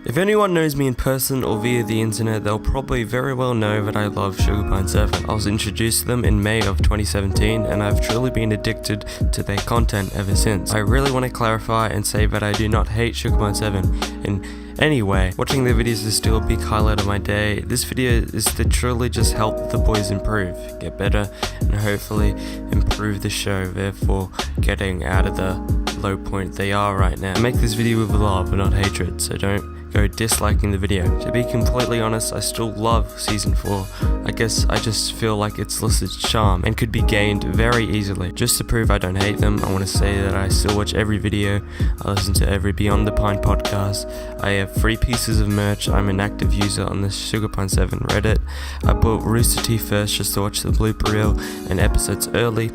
If anyone knows me in person or via the internet, they'll probably very well know that I love Sugarpine 7. I was introduced to them in May of 2017 and I've truly been addicted to their content ever since. I really want to clarify and say that I do not hate Sugarpine 7 in any way. Watching their videos is still a big highlight of my day. This video is to truly just help the boys improve, get better, and hopefully improve the show, therefore getting out of the low point they are right now. I make this video with love and not hatred, so don't go disliking the video. To be completely honest, I still love season 4. I guess I just feel like it's lost its charm and could be gained very easily. Just to prove I don't hate them, I want to say that I still watch every video, I listen to every Beyond the Pine podcast, I have 3 pieces of merch, I'm an active user on the Sugarpine 7 Reddit, I bought Rooster Teeth first just to watch the blooper reel and episodes early,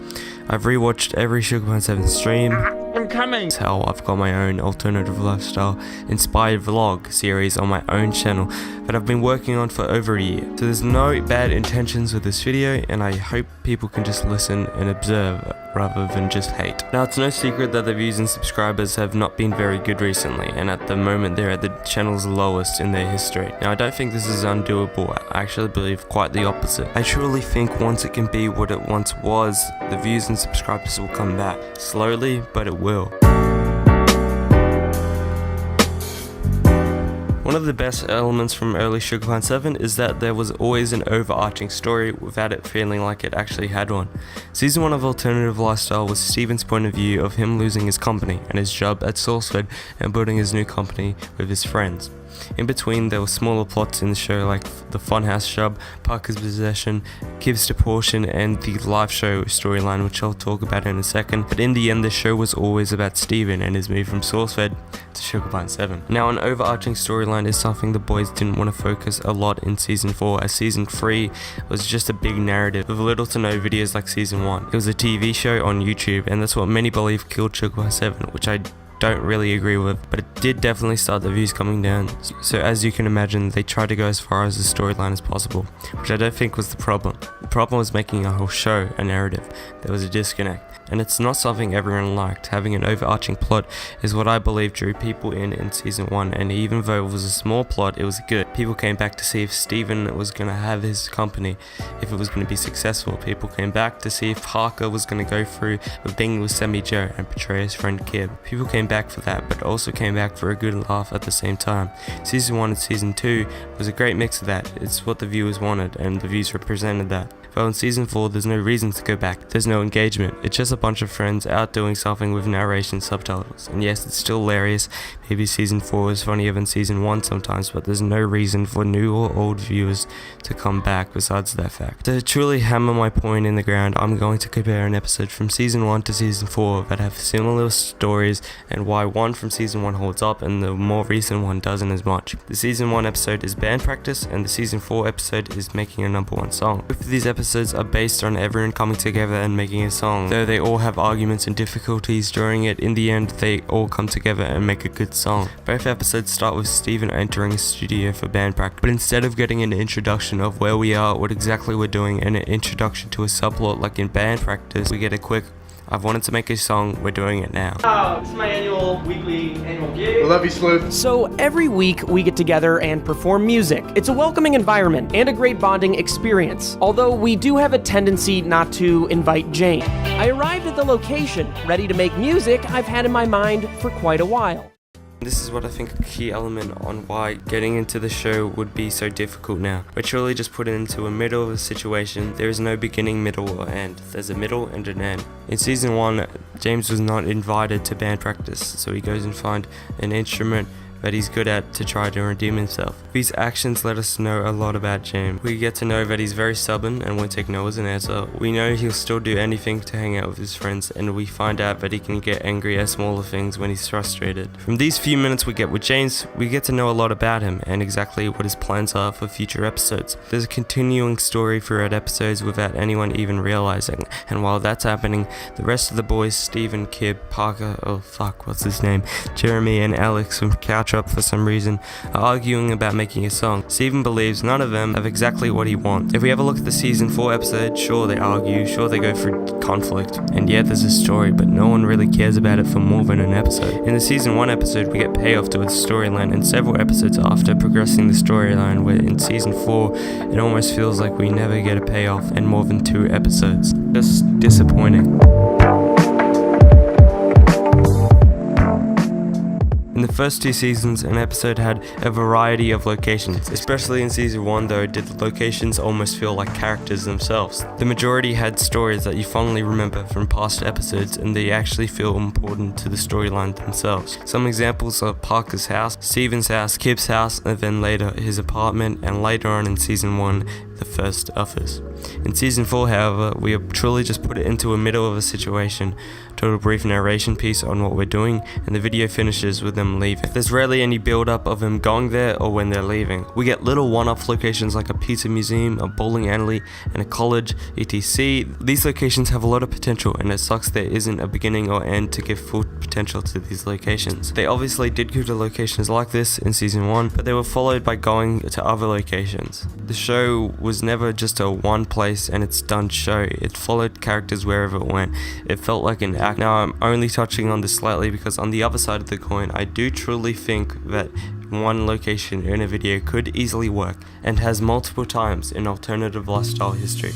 I've rewatched every Sugarpine 7 stream. I'm coming! Hell, I've got my own alternative lifestyle inspired vlog series on my own channel that I've been working on for over a year. So there's no bad intentions with this video and I hope people can just listen and observe rather than just hate. Now it's no secret that the views and subscribers have not been very good recently and at the moment they're at the channel's lowest in their history. Now I don't think this is undoable, I actually believe quite the opposite. I truly think once it can be what it once was, the views and subscribers will come back. Slowly, but it will. One of the best elements from early Sugarpine 7 is that there was always an overarching story without it feeling like it actually had one. Season 1 of Alternative Lifestyle was Steven's point of view of him losing his company and his job at SourceFed and building his new company with his friends. In between, there were smaller plots in the show like the Funhouse job, Parker's possession, Kiv's deportation, and the live show storyline, which I'll talk about in a second. But in the end, the show was always about Steven and his move from SourceFed to Sugarpine 7. Now, an overarching storyline is something the boys didn't want to focus a lot in Season 4, as Season 3 was just a big narrative with little to no videos like Season 1. It was a TV show on YouTube, and that's what many believe killed Sugarpine 7, which I don't really agree with, but it did definitely start the views coming down. So as you can imagine, they tried to go as far as the storyline as possible, which I don't think was the problem. The problem was making a whole show a narrative. There was a disconnect. And it's not something everyone liked. Having an overarching plot is what I believe drew people in Season 1, and even though it was a small plot, it was good. People came back to see if Steven was going to have his company, if it was going to be successful. People came back to see if Parker was going to go through with being with Sammy Joe and portray his friend Kib. People came back for that, but also came back for a good laugh at the same time. Season 1 and Season 2 was a great mix of that. It's what the viewers wanted, and the views represented that. Well, in Season 4, there's no reason to go back. There's no engagement. It's just a bunch of friends out doing something with narration subtitles. And yes, it's still hilarious. Maybe Season 4 is funnier than Season 1 sometimes, but there's no reason for new or old viewers to come back besides that fact. To truly hammer my point in the ground, I'm going to compare an episode from Season 1 to Season 4 that have similar stories and why one from Season 1 holds up and the more recent one doesn't as much. The Season 1 episode is band practice and the Season 4 episode is making a #1 song. Both of these episodes are based on everyone coming together and making a song. Though they all have arguments and difficulties during it, in the end they all come together and make a good song. Both episodes start with Steven entering a studio for band practice, but instead of getting an introduction of where we are, what exactly we're doing, and an introduction to a subplot like in band practice, we get a quick, I've wanted to make a song, we're doing it now. This is my annual gig. I love you, Sleuth. So every week we get together and perform music. It's a welcoming environment and a great bonding experience, although we do have a tendency not to invite Jane. I arrived at the location, ready to make music I've had in my mind for quite a while. This is what I think a key element on why getting into the show would be so difficult now. We're truly just put into a middle of a situation. There is no beginning, middle, or end. There's a middle and an end. In Season 1, James was not invited to band practice, so he goes and finds an instrument that he's good at to try to redeem himself. These actions let us know a lot about James. We get to know that he's very stubborn and won't take no as an answer. We know he'll still do anything to hang out with his friends, and we find out that he can get angry at smaller things when he's frustrated. From these few minutes we get with James, we get to know a lot about him and exactly what his plans are for future episodes. There's a continuing story throughout episodes without anyone even realizing, and while that's happening, the rest of the boys, Steven, Kib, Parker, Jeremy and Alex from Couch Ketchup, for some reason, are arguing about making a song. Steven believes none of them have exactly what he wants. If we have a look at the season 4 episode, sure they argue, sure they go through conflict, and yeah, there's a story, but no one really cares about it for more than an episode. In the season 1 episode, we get payoff to the storyline, and several episodes after progressing the storyline, where in season 4, it almost feels like we never get a payoff in more than 2 episodes. Just disappointing. In the first 2 seasons, an episode had a variety of locations. Especially in season 1 though, did the locations almost feel like characters themselves. The majority had stories that you fondly remember from past episodes, and they actually feel important to the storyline themselves. Some examples are Parker's house, Steven's house, Kip's house, and then later his apartment, and later on in season 1, the first office. In season 4, however, we have truly just put it into the middle of a situation, total brief narration piece on what we're doing, and the video finishes with them leaving. There's rarely any build up of them going there or when they're leaving. We get little one-off locations like a pizza museum, a bowling alley, and a college, etc. These locations have a lot of potential, and it sucks there isn't a beginning or end to give full potential to these locations. They obviously did go to locations like this in season 1, but they were followed by going to other locations. The show was never just a one place and it's done show. It followed characters wherever it went. It felt like an act. Now I'm only touching on this slightly because on the other side of the coin, I do truly think that one location in a video could easily work, and has multiple times in alternative lifestyle history.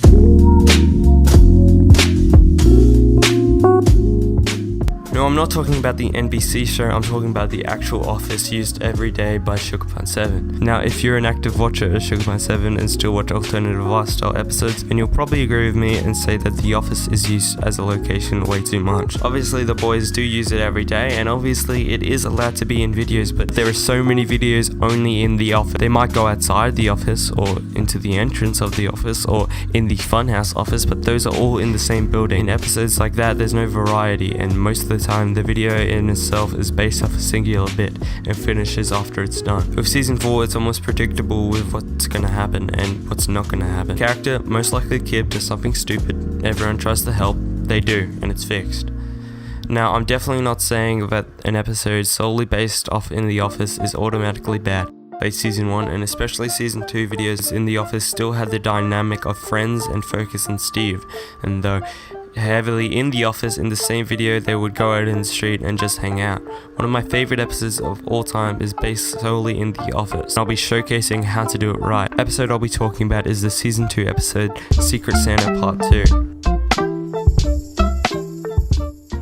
No, I'm not talking about the NBC show, I'm talking about the actual office used every day by Sugarpine7. Now, if you're an active watcher of Sugarpine7 and still watch alternative lifestyle episodes, then you'll probably agree with me and say that the office is used as a location way too much. Obviously, the boys do use it every day, and obviously it is allowed to be in videos, but there are so many videos only in the office. They might go outside the office, or into the entrance of the office, or in the funhouse office, but those are all in the same building. In episodes like that, there's no variety, and most of the time the video in itself is based off a singular bit and finishes after it's done. With season 4, it's almost predictable with what's gonna happen and what's not gonna happen. Character, most likely Kip, does something stupid, everyone tries to help, they do, and it's fixed. Now, I'm definitely not saying that an episode solely based off in The Office is automatically bad. Both season 1 and especially season 2 videos in The Office still had the dynamic of friends and focus on Steve, and though heavily in the office, in the same video they would go out in the street and just hang out. One of my favorite episodes of all time is based solely in the office. I'll be showcasing how to do it right. The episode I'll be talking about is the season 2 episode, Secret Santa Part 2.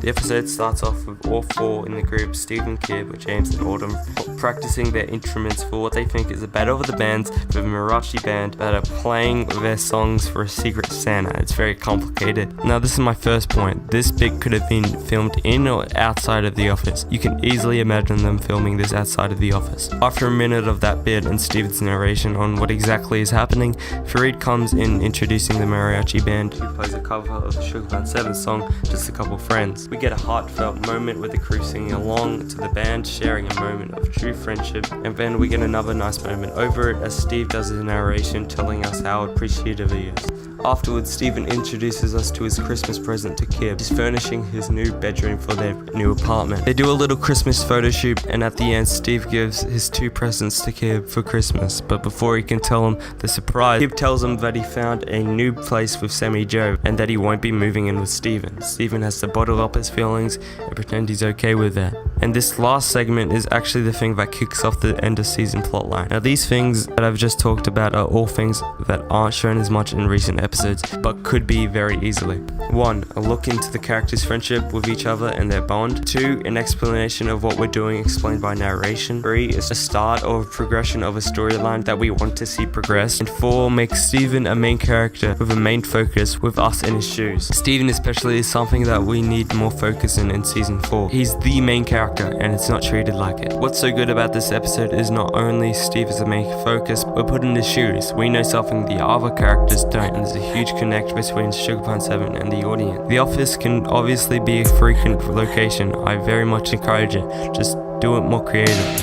The episode starts off with all 4 in the group, Steve, Kip, James and Autumn, practicing their instruments for what they think is a battle of the bands with a mariachi band that are playing their songs for a secret Santa. It's very complicated. Now this is my first point. This bit could have been filmed in or outside of the office. You can easily imagine them filming this outside of the office. After a minute of that bit and Steven's narration on what exactly is happening, Farid comes in introducing the mariachi band, who plays a cover of the Sugarpine7 song, Just a Couple Friends. We get a heartfelt moment with the crew singing along to the band, sharing a moment of true friendship, and then we get another nice moment over it as Steve does his narration telling us how appreciative he is. Afterwards, Steven introduces us to his Christmas present to Kip. He's furnishing his new bedroom for their new apartment. They do a little Christmas photo shoot, and at the end, Steve gives his 2 presents to Kip for Christmas. But before he can tell him the surprise, Kip tells him that he found a new place with Sammy Joe and that he won't be moving in with Steven. Steven has to bottle up his feelings and pretend he's okay with that. And this last segment is actually the thing that kicks off the end of season plotline. Now these things that I've just talked about are all things that aren't shown as much in recent episodes, but could be very easily. 1. A look into the characters' friendship with each other and their bond. 2. An explanation of what we're doing explained by narration. 3. Is a start or a progression of a storyline that we want to see progress. And 4. Makes Steven a main character with a main focus with us in his shoes. Steven especially is something that we need more focus in season 4. He's the main character and it's not treated like it. What's so good about this episode is not only Steve is the main focus, we're put in his shoes. We know something the other characters don't, and there's a huge connect between Sugarpine7 and the audience. The office can obviously be a frequent location. I very much encourage it. Just do it more creatively.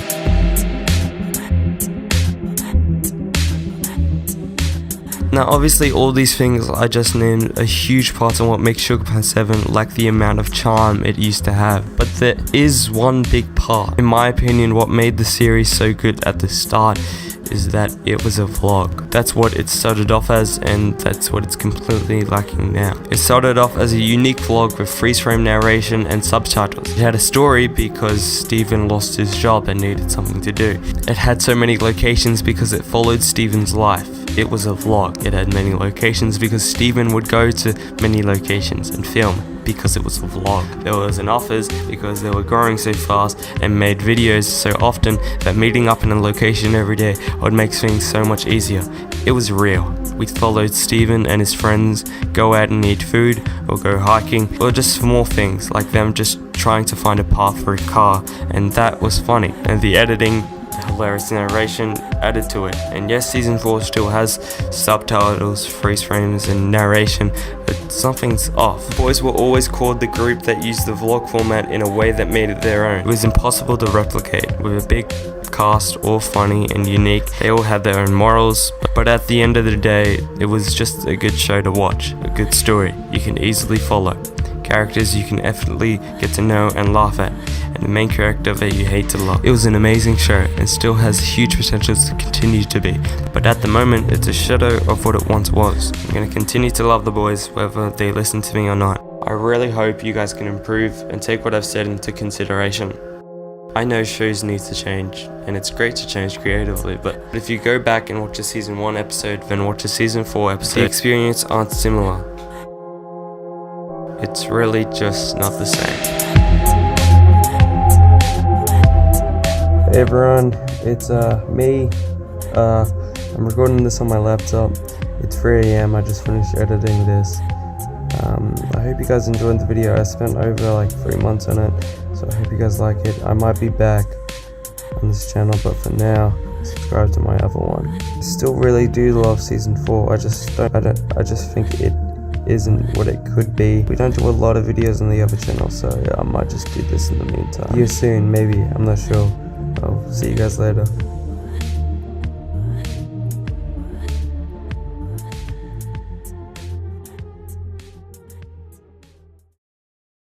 Now obviously all these things I just named are huge parts of what makes Sugar Pants 7 lack the amount of charm it used to have. But there is one big part. In my opinion, what made the series so good at the start is that it was a vlog. That's what it started off as, and that's what it's completely lacking now. It started off as a unique vlog with freeze frame narration and subtitles. It had a story because Steven lost his job and needed something to do. It had so many locations because it followed Steven's life. It was a vlog. It had many locations because Steven would go to many locations and film because it was a vlog. There was an office because they were growing so fast and made videos so often that meeting up in a location every day would make things so much easier. It was real. We followed Steven and his friends go out and eat food or go hiking or just small things like them just trying to find a path for a car, and that was funny. And the editing, hilarious narration added to it. And yes, season 4 still has subtitles, freeze frames and narration, but something's off. The boys were always called the group that used the vlog format in a way that made it their own. It was impossible to replicate. With a big cast, all funny and unique, they all had their own morals, but at the end of the day, it was just a good show to watch, a good story you can easily follow, characters you can effortlessly get to know and laugh at, and the main character that you hate to love. It was an amazing show and still has huge potential to continue to be, but at the moment it's a shadow of what it once was. I'm going to continue to love the boys whether they listen to me or not. I really hope you guys can improve and take what I've said into consideration. I know shows need to change, and it's great to change creatively, but if you go back and watch a season 1 episode then watch a season 4 episode, the experience aren't similar. It's really just not the same. Hey everyone, it's me. I'm recording this on my laptop. It's 3 AM, I just finished editing this. I hope you guys enjoyed the video. I spent over like 3 months on it, so I hope you guys like it. I might be back on this channel, but for now, subscribe to my other one. I still really do love season 4. I just think it isn't what it could be. We don't do a lot of videos on the other channel, so I might just do this in the meantime. See you soon, maybe, I'm not sure. I'll see you guys later.